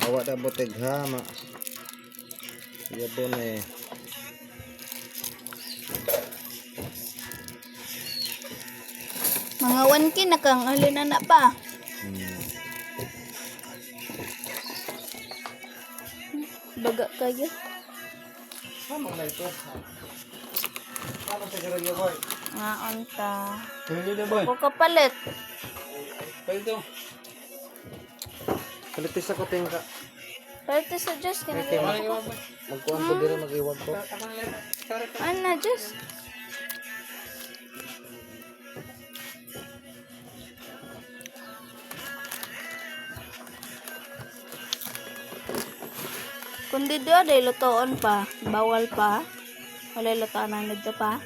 Awak dah botek ha mak. Ya bone. Mga 1K na kang alin anak pa. Baga kayo. Sama na ito. Sama sa garagyo boy. Nga onta. Hindi na boy. Ako kapalit. Palito. Palitis ako tingka. Palit sa Diyos. Okay, magkuhan ko dito, mag-iwag ko. Ano, Diyos? Kundi doon, ay lutoon pa. Bawal pa. Wala lutoon na nito pa.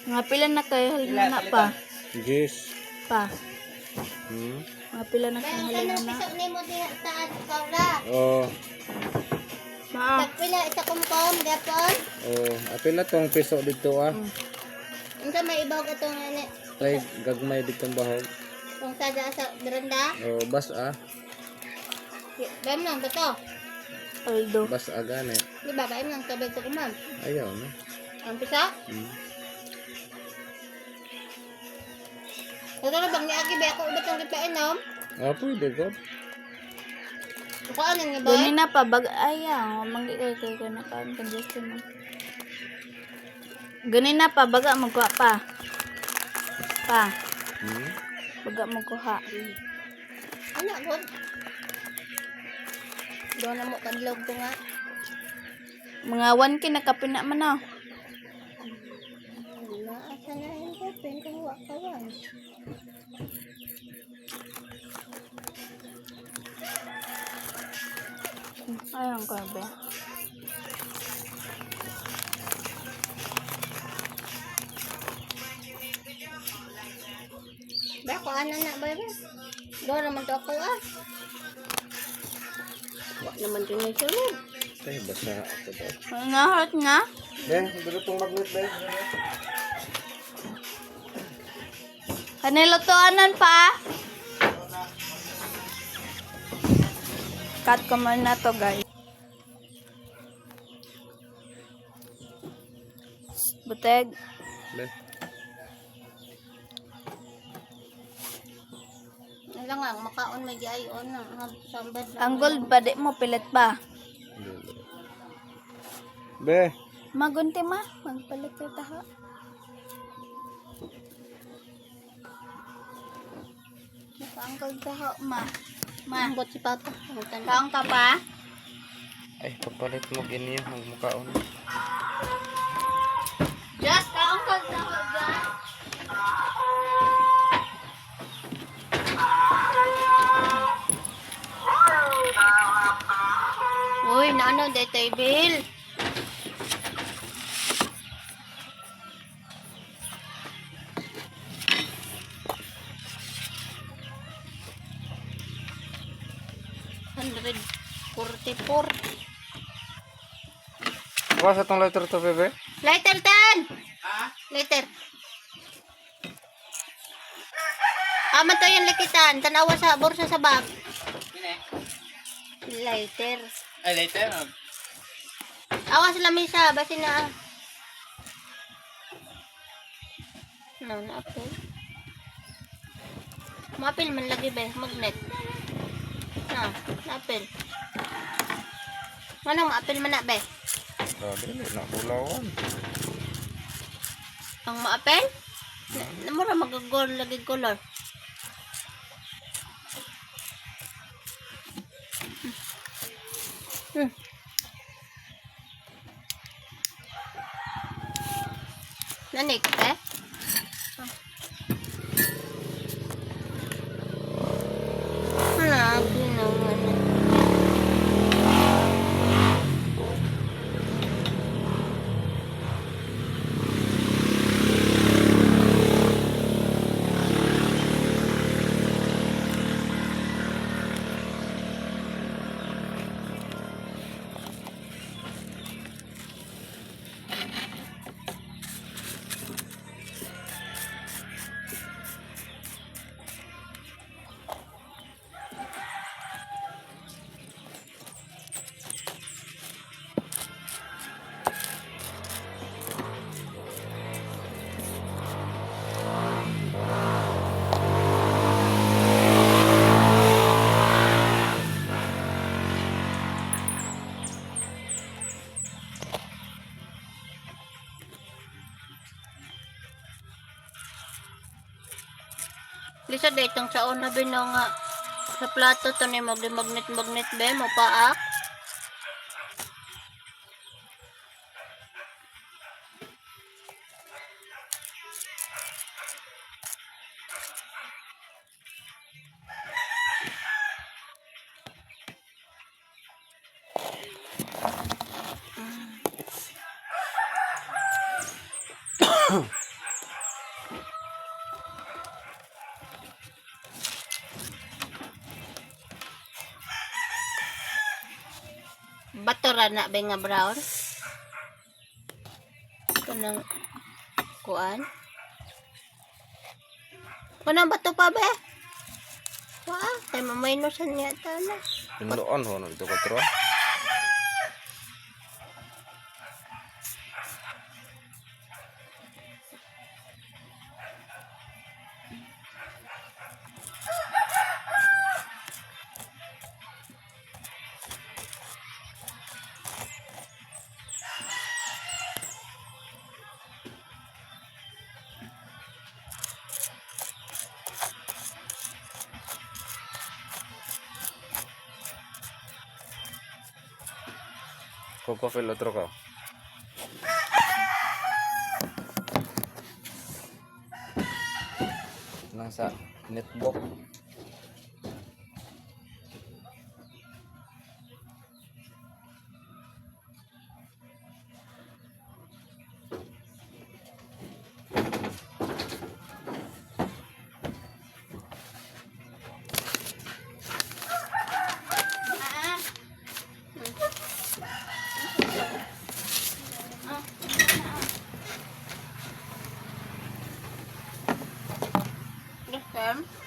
Nga pila na kayo halina pa. Yes. Pa. Hmm? Mga pila na kayo halina na. Oh. Ma. Pila isa kumpom gapon. Oh, apil na tong piso dito ah. Unsa may ibaw ka tong ani? Like gagmay ditong bahog. Kung sada sa beranda. Oh, bas ah. Bam lang beto. Aldo. Bas agane. Di ba kaim lang tabig ko man. Ayaw no. Ang pisa? Ito na bang niagi ba ako ubat ang ipainom? Ah, pwede ko. Ako ano nga ba? Gani na pa. Ayaw. Manggi kayo na kaon. Congestion mo. Gani na pa. Baga magkuha pa. Pa. Baga magkuha. Ano god? Doon na mo kadlog ko nga. Mga 1K na kapina man na. Naasa na yung kapin kung wakawan. Ayun ko ba? Ba ko ano na ba ba? Doon naman to ako ah. Wak naman din may sulod. Tay basa ako daw. Nga hot nga. Ben, dito tong magnet ben. Kanilutuanan pa. Cut ko muna to guys. Buteg. Ben. Lang lang makaon may giayon na sambad lang. Ang gold pa di mo pilit pa. Be. Magunti ma. Magpalit ka taha. Ang gold taha ma. Ma. Ambot si Papa. Kaong ka pa? Ay, pagpalit mo gini magmukaon. Just kaong ka taha guys. Uy, naano day table. $144. Kuha sa tong lighter to, bebe. Lighter 10. Lighter. Aman to yung likitan. Tanawa sa bursa sa bag. Lighter. Ay, later. Awas sa lamisa. Basi na. No, na-apil. Ma-apil man lagi ba? Magnet. No, na-apil. Manong ma-apil man na ba? Dali, na bulawan. Ang ma-apil? Namura mag-gol lagi color. Nanik, eh? Lagi naman. Lisa datang sa una bino nga sa plato to ni magnet be mo paak. Batora na ba nga brown? Kanang kuan? Kanang bato pa ba? Wah, tayo mamaynosan niya na. Pinuloan ho no ito katro. Coco fil otro ka. Nang sa netbook. Yes,